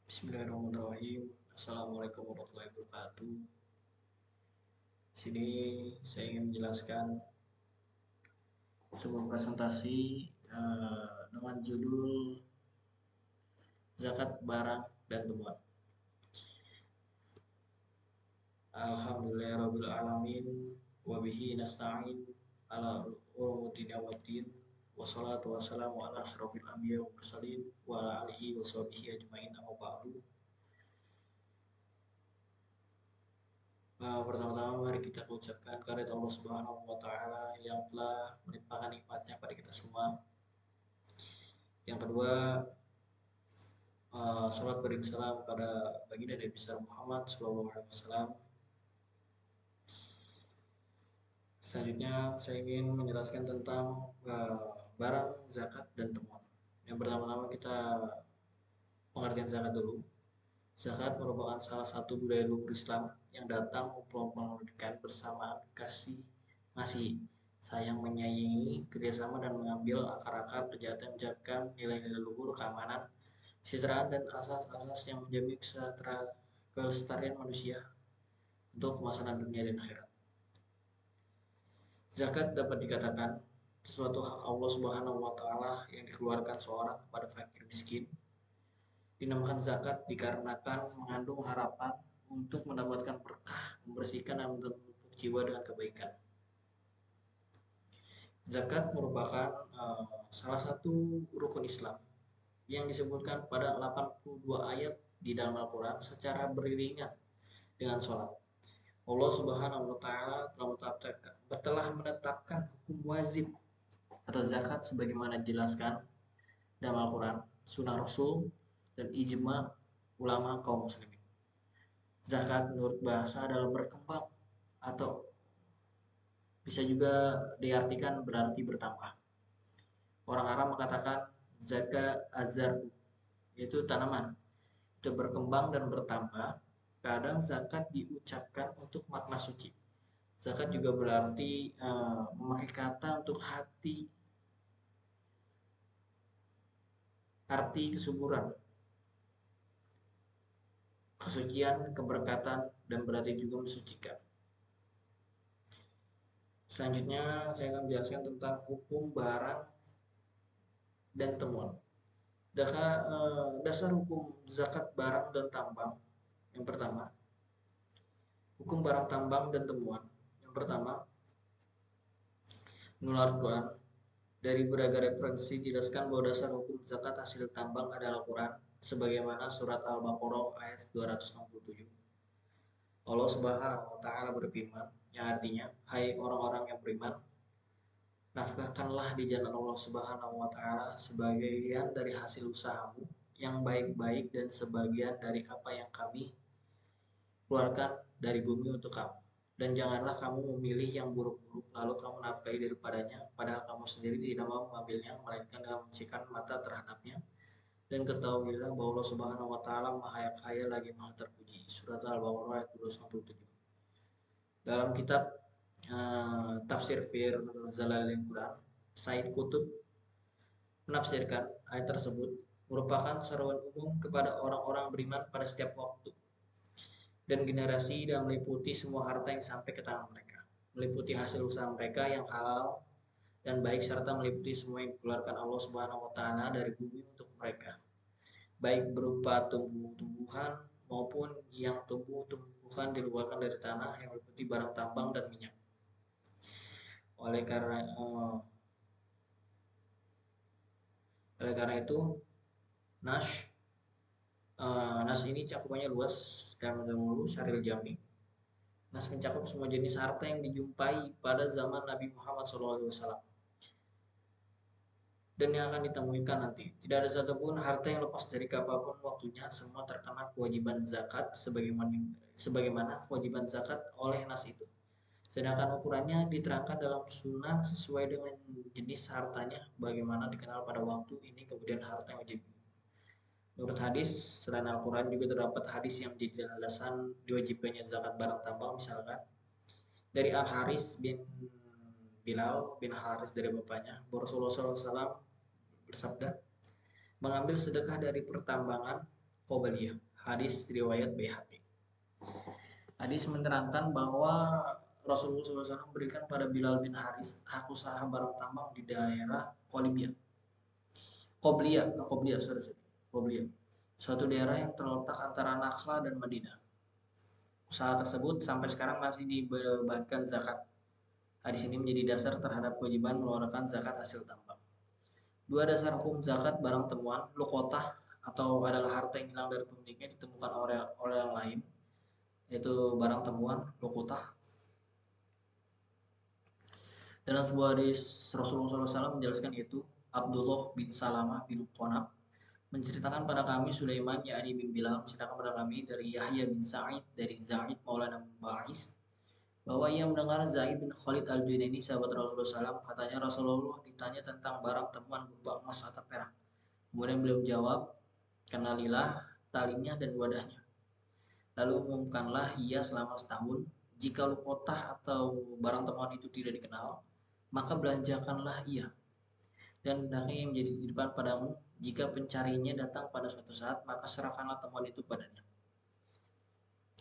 Bismillahirrahmanirrahim. Assalamualaikum warahmatullahi wabarakatuh. Sini saya ingin menjelaskan sebuah presentasi dengan judul Zakat Barang dan Temuan. Alhamdulillahirabbil alamin wa bihi nasta'in ala umuri waddin wassalatu wassalamu ala asrofil anbiya wal mursalin wa ala alihi wa sahbihi ajmain amma ba'du. Pertama-tama mari kita ucapkan kehadirat Allah Subhanahu wa taala yang telah melimpahkan nikmatnya pada kita semua. Yang kedua, salat beriring salam pada baginda Nabi besar Muhammad sallallahu alaihi wasallam. Selanjutnya saya ingin menjelaskan tentang barang zakat dan temuan. Yang pertama-tama kita pengertian zakat dulu. Zakat merupakan salah satu budaya luhur Islam yang datang memperolehkan bersamaan kasih ngasih sayang menyayangi kerjasama dan mengambil akar-akar kejahatan menjaga nilai-nilai luhur keamanan kesejahteraan dan asas-asas yang menjamin kelestarian manusia untuk kemaslahatan dunia dan akhirat. Zakat dapat dikatakan sesuatu hak Allah Subhanahu wa taala yang dikeluarkan seorang kepada fakir miskin. Dinamakan zakat dikarenakan mengandung harapan untuk mendapatkan berkah, membersihkan dan memupuk jiwa dengan kebaikan. Zakat merupakan salah satu rukun Islam yang disebutkan pada 82 ayat di dalam Al-Quran secara beriringan dengan sholat. Allah Subhanahu wa taala telah menetapkan hukum wajib atas zakat sebagaimana dijelaskan dalam Al-Quran, Sunnah Rasul, dan ijma ulama kaum muslimin. Zakat menurut bahasa adalah berkembang atau bisa juga diartikan berarti bertambah. Orang Arab mengatakan zakat azar, yaitu tanaman itu berkembang dan bertambah. Kadang zakat diucapkan untuk makna suci. Zakat juga berarti memakai kata untuk arti kesuburan, kesucian, keberkatan, dan berarti juga mensucikan. Selanjutnya saya akan menjelaskan tentang hukum barang dan temuan. Dasar hukum zakat barang dan tambang. Yang pertama, hukum barang tambang dan temuan. Yang pertama, menurut Al-Quran, dari berbagai referensi dijelaskan bahwa dasar hukum zakat hasil tambang adalah Al-Quran, sebagaimana surat Al-Baqarah ayat 267. Allah Subhanahu wa taala berfirman, yang artinya, hai orang-orang yang beriman, nafkahkanlah di jalan Allah Subhanahu wa taala sebagian dari hasil usahamu yang baik-baik dan sebagian dari apa yang kami keluarkan dari bumi untuk kamu. Dan janganlah kamu memilih yang buruk-buruk lalu kamu nafkahi daripadanya padahal kamu sendiri tidak mau mengambilnya melainkan dengan mencikan mata terhadapnya. Dan ketahuilah bahwa Allah Subhanahu wa taala Maha Kaya lagi Maha Terpuji. Surat Al-Baqarah ayat 267. Dalam kitab Tafsir Fir Zalalil Quran, Said Kutub menafsirkan ayat tersebut merupakan seruan umum kepada orang-orang beriman pada setiap waktu dan generasi dan meliputi semua harta yang sampai ke tangan mereka, meliputi hasil usaha mereka yang halal dan baik serta meliputi semua yang dikeluarkan Allah Subhanahu wa taala dari bumi untuk mereka, baik berupa tumbuh-tumbuhan maupun yang tumbuh-tumbuhan dikeluarkan dari tanah yang meliputi barang tambang dan minyak. Oleh karena itu Nas ini cakupannya luas dan mendahului Syaril Jami. Nas mencakup semua jenis harta yang dijumpai pada zaman Nabi Muhammad SAW dan yang akan ditemukan nanti. Tidak ada satupun harta yang lepas dari kapanpun waktunya, semua terkena kewajiban zakat sebagaimana kewajiban zakat oleh nas itu. Sedangkan ukurannya diterangkan dalam sunnah sesuai dengan jenis hartanya, bagaimana dikenal pada waktu ini kemudian harta yang wajib. Menurut hadis, selain Al-Quran juga terdapat hadis yang menjadi alasan diwajibkannya zakat barang tambang, misalkan dari Al-Haris bin Bilal bin Haris dari bapaknya, Rasulullah SAW bersabda, mengambil sedekah dari pertambangan qobliyah. Hadis riwayat Baihaqi. Hadis menerangkan bahwa Rasulullah SAW memberikan pada Bilal bin Haris hak usaha barang tambang di daerah Qobliyah. Qobliyah. Suatu daerah yang terletak antara Nakhla dan Madinah. Usaha tersebut sampai sekarang masih dibebankan zakat. Hadis ini menjadi dasar terhadap kewajiban mengeluarkan zakat hasil tambang. Dua dasar hukum zakat barang temuan, luqotah atau adalah harta yang hilang dari pemiliknya ditemukan oleh orang lain, yaitu barang temuan, luqotah. Dalam sebuah hadis Rasulullah SAW menjelaskan itu, Abdullah bin Salamah bin Qanab menceritakan pada kami Sulaiman yakni bin Bilal menceritakan pada kami dari Yahya bin Sa'id dari Zaid Maulana Ba'is bahwa ia mendengar Zaid bin Khalid al-Junaini sahabat Rasulullah SAW katanya Rasulullah ditanya tentang barang temuan berupa emas atau perak. Kemudian beliau menjawab, kenalilah talinya dan wadahnya. Lalu umumkanlah ia selama setahun. Jika luqotah atau barang temuan itu tidak dikenal, maka belanjakanlah ia. Dan hendaknya yang menjadi titipan padamu, jika pencarinya datang pada suatu saat, maka serahkanlah temuan itu padanya.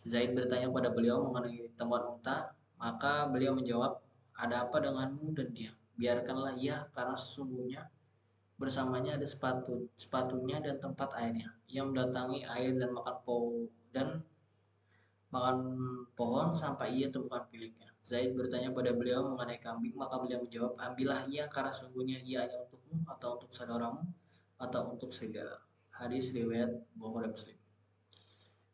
Zaid bertanya kepada beliau mengenai temuan unta, maka beliau menjawab, ada apa denganmu dan dia? Biarkanlah ia, karena sesungguhnya bersamanya ada sepatunya dan tempat airnya. Ia mendatangi air dan makan pohon sampai ia temukan miliknya. Zaid bertanya pada beliau mengenai kambing, maka beliau menjawab, ambillah ia karena sungguhnya ia hanya untukmu atau untuk saudaramu atau untuk segala. Hadis riwayat Bukhari Muslim.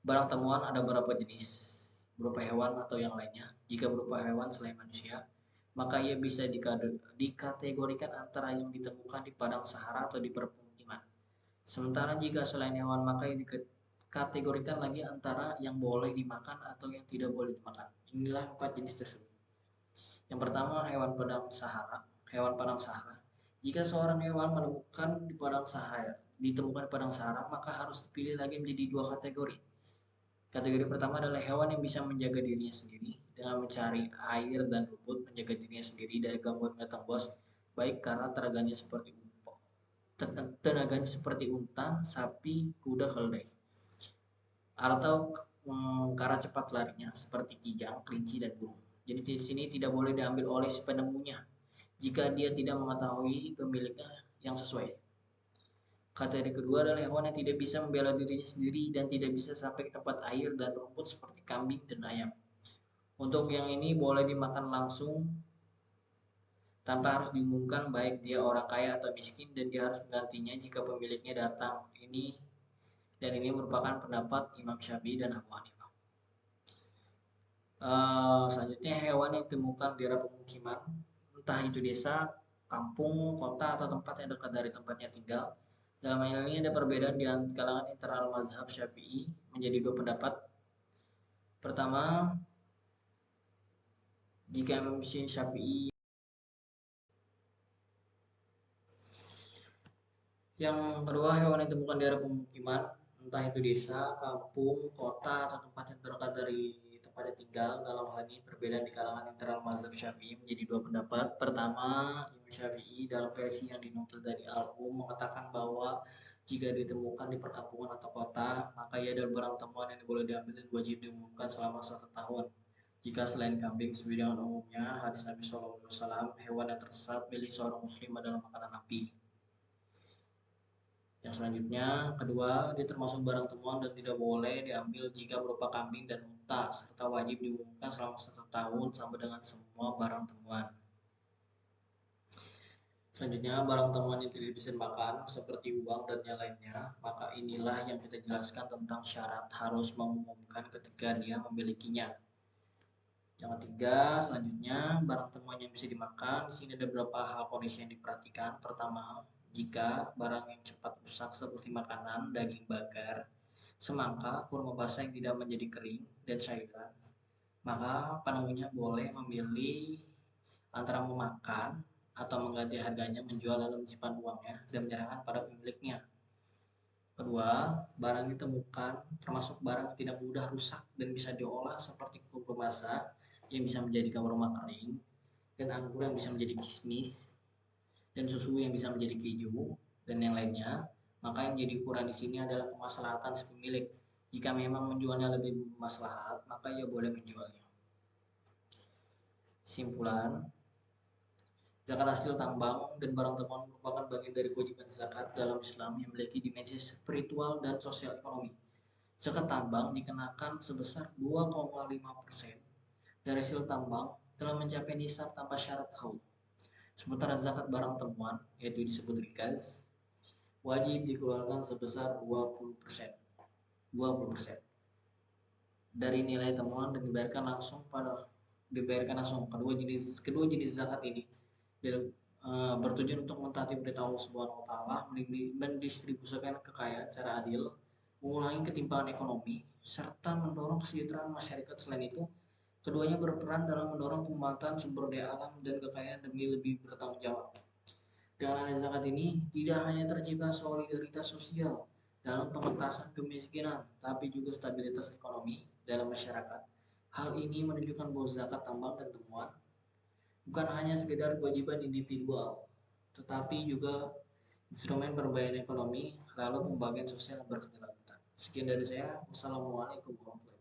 Barang temuan ada beberapa jenis, berupa hewan atau yang lainnya. Jika berupa hewan selain manusia, maka ia bisa dikategorikan antara yang ditemukan di padang sahara atau di permukiman. Sementara jika selain hewan, maka yang dikategorikan lagi antara yang boleh dimakan atau yang tidak boleh dimakan. Inilah 4 jenis tersebut. Yang pertama, hewan padang sahara. Hewan padang sahara. Jika seorang hewan ditemukan di padang sahara, maka harus dipilih lagi menjadi 2 kategori. Kategori pertama adalah hewan yang bisa menjaga dirinya sendiri dengan mencari air dan rumput, menjaga dirinya sendiri dari gangguan binatang buas, baik karena tenaganya seperti unta, sapi, kuda, keledai, atau karena cepat larinya seperti kijang, kelinci, dan burung. Jadi di sini tidak boleh diambil oleh si penemunya jika dia tidak mengetahui pemiliknya yang sesuai. Kategori kedua adalah hewan yang tidak bisa membela dirinya sendiri dan tidak bisa sampai ke tempat air dan rumput seperti kambing dan ayam. Untuk yang ini boleh dimakan langsung tanpa harus diumumkan baik dia orang kaya atau miskin dan dia harus menggantinya jika pemiliknya datang. Ini merupakan pendapat Imam Syafi'i dan Abu Hanifah. Selanjutnya hewan yang ditemukan di daerah pemukiman, entah itu desa, kampung, kota, atau tempat yang dekat dari tempatnya tinggal. Dalam hal ini ada perbedaan di kalangan internal mazhab Syafi'i menjadi 2 pendapat. Pertama, jika Imam Syafi'i yang kedua, hewan yang ditemukan di daerah pemukiman, entah itu desa, kampung, kota, atau tempat yang terdekat dari tempatnya tinggal. Dalam hal ini perbedaan di kalangan internal mazhab Syafi'i menjadi 2 pendapat. Pertama, Imam Syafi'i dalam versi yang dinukil dari Al-Um mengatakan bahwa jika ditemukan di perkampungan atau kota, maka ia adalah barang temuan yang boleh diambil dan wajib diumumkan selama 1 tahun. Jika selain kambing, sesuai dengan umumnya hadis Nabi SAW, hewan yang tersesat milik seorang muslim adalah makanan api. Yang selanjutnya, kedua, dia termasuk barang temuan dan tidak boleh diambil jika berupa kambing dan unta, serta wajib diumumkan selama 1 tahun sama dengan semua barang temuan. Selanjutnya, barang temuan yang tidak bisa dimakan, seperti uang dan yang lainnya, maka inilah yang kita jelaskan tentang syarat harus mengumumkan ketika dia memilikinya. Yang ketiga, selanjutnya, barang temuan yang bisa dimakan, di sini ada beberapa hal kondisi yang diperhatikan. Pertama, jika barang yang cepat rusak seperti makanan, daging bakar, semangka, kurma basah yang tidak menjadi kering, dan sayuran, maka penemunya boleh memilih antara memakan atau mengganti harganya, menjual lalu menyimpan uangnya dan menyerahkan pada pemiliknya. Kedua, barang ditemukan termasuk barang yang tidak mudah rusak dan bisa diolah seperti kurma basah yang bisa menjadi kurma kering, dan anggur yang bisa menjadi kismis, dan susu yang bisa menjadi keju, dan yang lainnya, Maka yang jadi ukuran di sini adalah kemaslahatan si pemilik. Jika memang menjualnya lebih bermaslahat, maka ia boleh menjualnya. Simpulan, zakat hasil tambang dan barang temuan merupakan bagian dari kewajiban zakat dalam Islam yang memiliki dimensi spiritual dan sosial ekonomi. Zakat tambang dikenakan sebesar 2,5% dari hasil tambang telah mencapai nisab tanpa syarat haul. Sementara zakat barang temuan, yaitu disebut rikaz, wajib dikeluarkan sebesar 20%. 20% dari nilai temuan dan dibayarkan langsung kedua jenis zakat ini bertujuan untuk mentaati perintah Allah Subhanahu wa taala, mendistribusikan kekayaan secara adil, mengurangi ketimpangan ekonomi, serta mendorong kesejahteraan masyarakat. Selain itu, keduanya berperan dalam mendorong pemanfaatan sumber daya alam dan kekayaan demi lebih bertanggung jawab. Dengan adanya zakat ini, tidak hanya tercipta solidaritas sosial dalam pengentasan kemiskinan, tapi juga stabilitas ekonomi dalam masyarakat. Hal ini menunjukkan bahwa zakat tambang dan temuan bukan hanya sekedar kewajiban individual, tetapi juga instrumen perbaikan ekonomi lalu pembagian sosial yang berkelanjutan. Sekian dari saya. Wassalamualaikum warahmatullahi wabarakatuh.